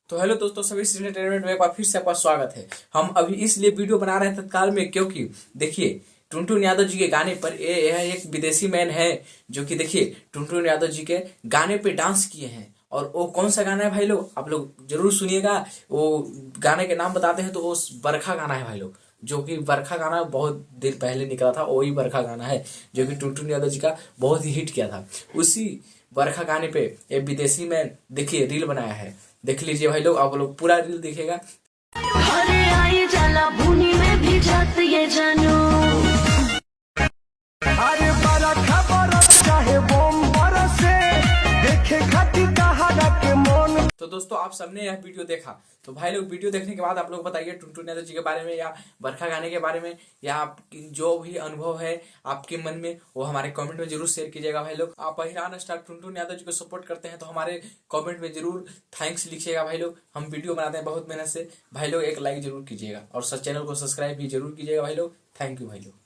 तो हेलो दोस्तों, सभी एंटरटेनमेंट में एक बार फिर से आपका स्वागत है। हम अभी इसलिए वीडियो बना रहे हैं तत्काल में, क्योंकि देखिए टुनटुन यादव जी के गाने पर यह एक विदेशी मैन है जो कि देखिए टुनटुन यादव जी के गाने पे डांस किए हैं। और वो कौन सा गाना है भाई लोग, आप लोग जरूर सुनिएगा। वो गाने के नाम बताते हैं तो वो बरखा गाना है भाई लोग, जो कि बरखा गाना बहुत दिन पहले निकला था। वही बरखा गाना है जो कि टुनटुन यादव जी का बहुत ही हिट किया था। उसी बरखा गाने पे एक विदेशी मैन देखिए रील बनाया है। देख लीजिए भाई लोग, आप लोग पूरा रील देखेगा। अरे आई जाला भूनी में भी जात ये जानू। अरे बरखा बरस चाहे बम बरसे, देखे खातिर कहारा के मन। तो दोस्तों, आप सबने यह वीडियो देखा, तो भाई लोग वीडियो देखने के बाद आप लोग बताइए टुनटुन यादव जी के बारे में या बरखा गाने के बारे में, या आपकी जो भी अनुभव है आपके मन में वो हमारे कमेंट में जरूर शेयर कीजिएगा। भाई लोग, आप अहिरान स्टार टुनटुन यादव जी को सपोर्ट करते हैं तो हमारे कमेंट में जरूर थैंक्स लिखिएगा। भाई लोग, हम वीडियो बनाते हैं बहुत मेहनत से। भाई लोग, एक लाइक जरूर कीजिएगा और चैनल को सब्सक्राइब भी जरूर कीजिएगा। भाई लोग, थैंक यू भाई लोग।